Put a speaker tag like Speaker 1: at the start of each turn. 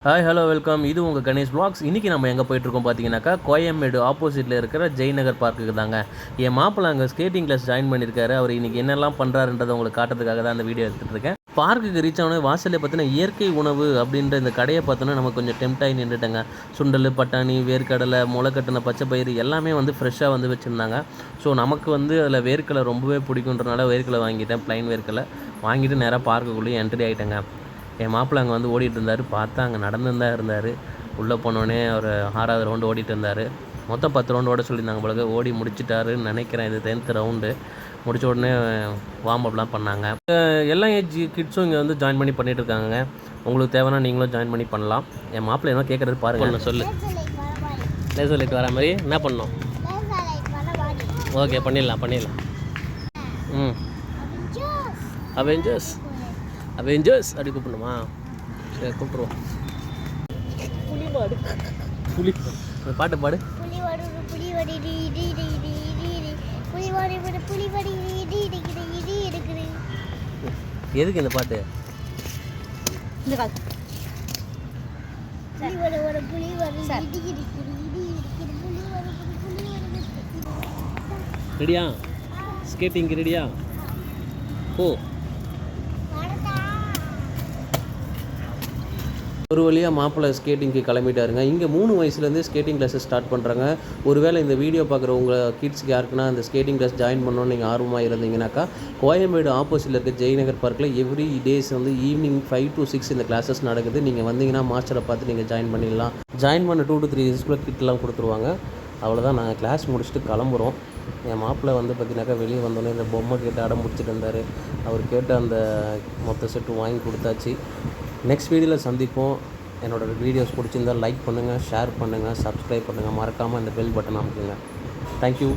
Speaker 1: Hi hello welcome. இது உங்கள் Ganesh vlogs. இன்றைக்கி நம்ம எங்கே போயிட்டுருக்கோம் பார்த்தீங்கன்னாக்கா, கோயம்பேடு ஆப்போசிட்டில் இருக்கிற ஜெய்நகர் பார்க்குக்கு தாங்க. என் மாப்பிள்ளை அங்கே ஸ்கேட்டிங் கிளாஸ் ஜாயின் பண்ணியிருக்காரு. அவர் இன்றைக்கி என்னெல்லாம் பண்ணுறாருன்றதை உங்களுக்கு காட்டுறதுக்காக தான் அந்த வீடியோ எடுத்துகிட்டு இருக்கேன். பார்க்குக்கு ரீச் ஆனே வாசலில் பார்த்தீங்கன்னா இயற்கை உணவு அப்படின்ற இந்த கடையை பார்த்தோன்னா நமக்கு கொஞ்சம் டெம்ட் ஆகி நின்றுட்டேங்க. சுண்டல், பட்டாணி, வேர்க்கடலை, முளைக்கட்டின பச்சை பயிறு எல்லாமே ஃப்ரெஷ்ஷாக வச்சுருந்தாங்க. ஸோ நமக்கு அதில் வேர்க்கடலை ரொம்பவே பிடிக்குன்றனால வேர்க்கடலை வாங்கிட்டேன். ப்ளைன் வேர்க்கடலை வாங்கிட்டு நேராக பார்க்குக்குள்ளேயே என்ட்ரி ஆகிட்டேங்க. என் மாப்பிள்ளை அங்கே ஓடிட்டு இருந்தார். பார்த்தா அங்கே நடந்துன்னு தான் இருந்தார். உள்ளே போனோடனே ஒரு 6வது ரவுண்டு ஓடிட்டு இருந்தார். மொத்தம் 10 ரவுண்டு ஓட சொல்லியிருந்தாங்க போல. ஓடி முடிச்சிட்டாருன்னு நினைக்கிறேன். இது 10th ரவுண்டு முடித்த உடனே வார்ம் அப்லாம் பண்ணாங்க. எல்லா ஏஜ் கிட்ஸும் இங்கே ஜாயின் பண்ணி பண்ணிகிட்டு இருக்காங்க. உங்களுக்கு தேவைன்னா நீங்களும் ஜாயின் பண்ணி பண்ணலாம். என் மாப்பிள்ளை என்ன கேட்குறது பாருங்கள். சொல்லு. லேசர் லைட் வர மாதிரி என்ன பண்ணணும்? ஓகே, பண்ணிடலாம். அவெஞ்சர்ஸ் அப்படி கூப்பிடணுமா? சரி, கூப்பிடுவோம். பாட்டு பாடு. எதுக்கு இந்த பாட்டு? ரெடியா? ஸ்கேட்டிங் ரெடியா? ஓ, ஒரு வழியாக மாப்பிள்ளை ஸ்கேட்டிங்க்கு கிளம்பிட்டாருங்க. இங்கே 3 வயசுலேருந்தே ஸ்கேட்டிங் கிளாஸஸ் ஸ்டார்ட் பண்ணுறாங்க. ஒருவேளை இந்த வீடியோ பார்க்குற உங்கள் கிட்ஸ்க்கு யாருக்குன்னா அந்த ஸ்கேட்டிங் கிளாஸ் ஜாயின் பண்ணணும்னு நீங்கள் ஆர்வமாக இருந்தீங்கன்னாக்கா, கோயம்பேடு ஆப்போசிட்டில் இருக்க ஜெய்நகர் பார்க்கில் எவ்ரி டேஸ் ஈவினிங் 5 to 6 இந்த கிளாஸஸ் நடக்குது. நீங்கள் வந்தீங்கன்னா மாஸ்டரை பார்த்து நீங்கள் ஜாயின் பண்ணிடலாம். ஜாயின் பண்ண 2 to 3 டேஸ்க்குள்ளே கிட்லாம் கொடுத்துருவாங்க. அவ்வளோதான். நாங்கள் கிளாஸ் முடிச்சுட்டு கிளம்புறோம். என் மாப்பிள்ளை பார்த்தீங்கன்னாக்கா வெளியே வந்தோடனே இந்த பொம்மை கேட்டு அடம் முடிச்சுட்டு இருந்தார். அவர் கேட்டு அந்த மொத்த செட்டு வாங்கி கொடுத்தாச்சு. நெக்ஸ்ட் வீடியோவில் சந்திப்போம். என்னோடய வீடியோஸ் பிடிச்சிருந்தால் லைக் பண்ணுங்கள், ஷேர் பண்ணுங்கள், சப்ஸ்கிரைப் பண்ணுங்கள். மறக்காமல் இந்த பெல் பட்டன் அமுக்குங்க. தேங்க்யூ.